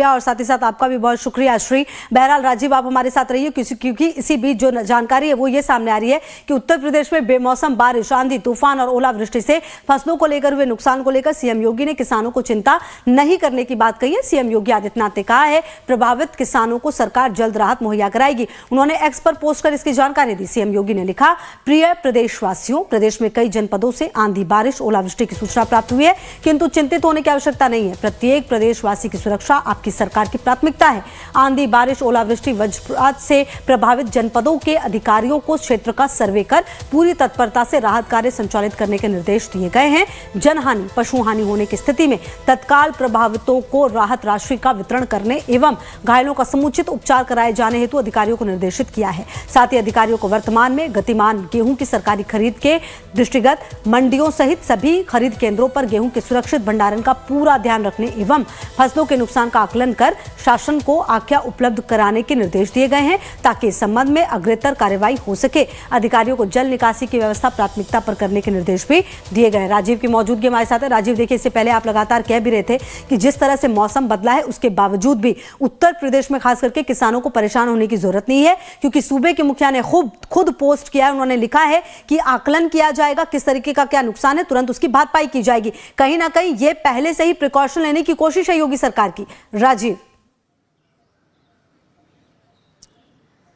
और साथ ही साथ आपका भी बहुत शुक्रिया श्री। बहरहाल राजीव, आप हमारे साथ रहिए क्योंकि इसी बीच जो जानकारी है वो ये सामने आ रही है कि उत्तर प्रदेश में बेमौसम बारिश, आंधी तूफान और ओलावृष्टि से फसलों को लेकर हुए नुकसान को लेकर सीएम योगी ने किसानों को चिंता नहीं करने की बात कही है। सीएम योगी आदित्यनाथ ने कहा है प्रभावित किसानों को सरकार जल्द राहत मुहैया कराएगी। उन्होंने एक्स पर पोस्ट कर इसकी जानकारी दी। सीएम योगी ने लिखा, प्रिय प्रदेशवासियों, प्रदेश में कई जनपदों से आंधी बारिश ओलावृष्टि की सूचना प्राप्त हुई है, किंतु चिंतित होने की आवश्यकता नहीं है। प्रत्येक प्रदेशवासी की सुरक्षा आपकी सरकार की प्राथमिकता है। आंधी बारिश ओलावृष्टि वज्रपात से प्रभावित जनपदों के अधिकारियों को क्षेत्र का सर्वे कर पूरी तत्परता से राहत कार्य संचालित करने के निर्देश दिए गए हैं। जनहानि पशु हानि होने की स्थिति में तत्काल प्रभावितों को राहत राशि का वितरण करने एवं घायलों का समुचित उपचार कराए जाने हेतु अधिकारियों को निर्देशित किया है। साथ ही अधिकारियों को वर्तमान में गतिमान गेहूं की सरकारी खरीद के दृष्टिगत मंडियों सहित सभी खरीद केंद्रों पर गेहूं के सुरक्षित भंडारण का पूरा ध्यान रखने एवं फसलों के नुकसान का आकलन कर शासन को आख्या उपलब्ध कराने के निर्देश दिए गए हैं ताकि इस संबंध में अग्रेतर कार्रवाई हो सके। अधिकारियों को जल निकासी की व्यवस्था प्राथमिकता पर करने के निर्देश भी दिए गए हैं। राजीव की मौजूदगी हमारे साथ है। राजीव, देखिए, इससे पहले आप लगातार कह भी रहे थे कि जिस तरह से मौसम बदला है उसके बावजूद भी उत्तर प्रदेश में खास करके किसानों को परेशान होने की जरूरत नहीं है, क्योंकि सूबे के मुखिया ने खुद पोस्ट किया है। उन्होंने लिखा है कि आकलन किया जाएगा, किस तरीके का क्या नुकसान है, तुरंत उसकी भरपाई की जाएगी। कहीं ना कहीं ये पहले से ही प्रिकॉशन लेने की कोशिश है योगी सरकार की। राजीव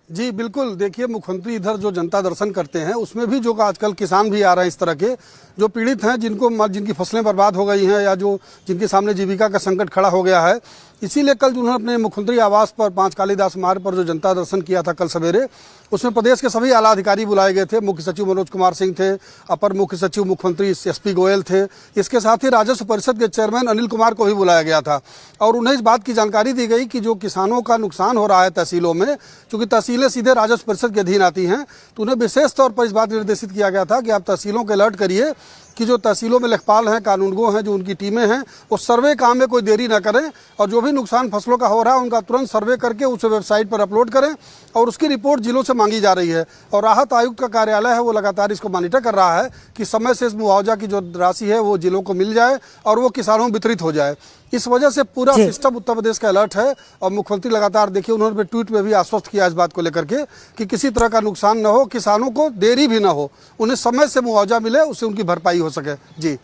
जी बिल्कुल, देखिए, मुख्यमंत्री इधर जो जनता दर्शन करते हैं उसमें भी जो आजकल किसान भी आ रहे हैं इस तरह के जो पीड़ित हैं, जिनकी फसलें बर्बाद हो गई हैं या जिनके सामने जीविका का संकट खड़ा हो गया है। इसीलिए कल जो उन्होंने अपने मुख्यमंत्री आवास पर 5 कालीदास मार्ग पर जो जनता दर्शन किया था कल सवेरे, उसमें प्रदेश के सभी आला अधिकारी बुलाए गए थे। मुख्य सचिव मनोज कुमार सिंह थे, अपर मुख्य सचिव मुख्यमंत्री एसपी गोयल थे। इसके साथ ही राजस्व परिषद के चेयरमैन अनिल कुमार को भी बुलाया गया था और उन्हें इस बात की जानकारी दी गई कि जो किसानों का नुकसान हो रहा है तहसीलों में, चूँकि तहसीलें सीधे राजस्व परिषद के अधीन आती हैं, तो उन्हें विशेष तौर पर इस बात निर्देशित किया गया था कि आप तहसीलों को अलर्ट करिए कि जो तहसीलों में लेखपाल हैं, कानूनगो हैं, जो उनकी टीमें हैं, वो सर्वे काम में कोई देरी ना करें और जो भी नुकसान फसलों का हो रहा है उनका तुरंत सर्वे करके उसे वेबसाइट पर अपलोड करें और उसकी रिपोर्ट जिलों से मांगी जा रही है। और राहत आयुक्त का कार्यालय है वो लगातार इसको मॉनिटर कर रहा है कि समय से इस मुआवजा की जो राशि है वो जिलों को मिल जाए और वो किसानों में वितरित हो जाए। इस वजह से पूरा सिस्टम उत्तर प्रदेश का अलर्ट है और मुख्यमंत्री लगातार, देखिए, उन्होंने ट्वीट में भी आश्वस्त किया इस बात को लेकर के कि किसी तरह का नुकसान न हो, किसानों को देरी भी ना हो, उन्हें समय से मुआवजा मिले, उससे उनकी भरपाई हो सके। जी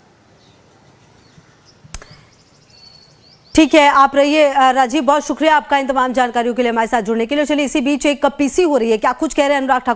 ठीक है, आप रहिए राजीव, बहुत शुक्रिया आपका इन तमाम जानकारियों के लिए हमारे साथ जुड़ने के लिए। चलिए, इसी बीच एक पीसी हो रही है, क्या कुछ कह रहे हैं अनुराग ठाकुर।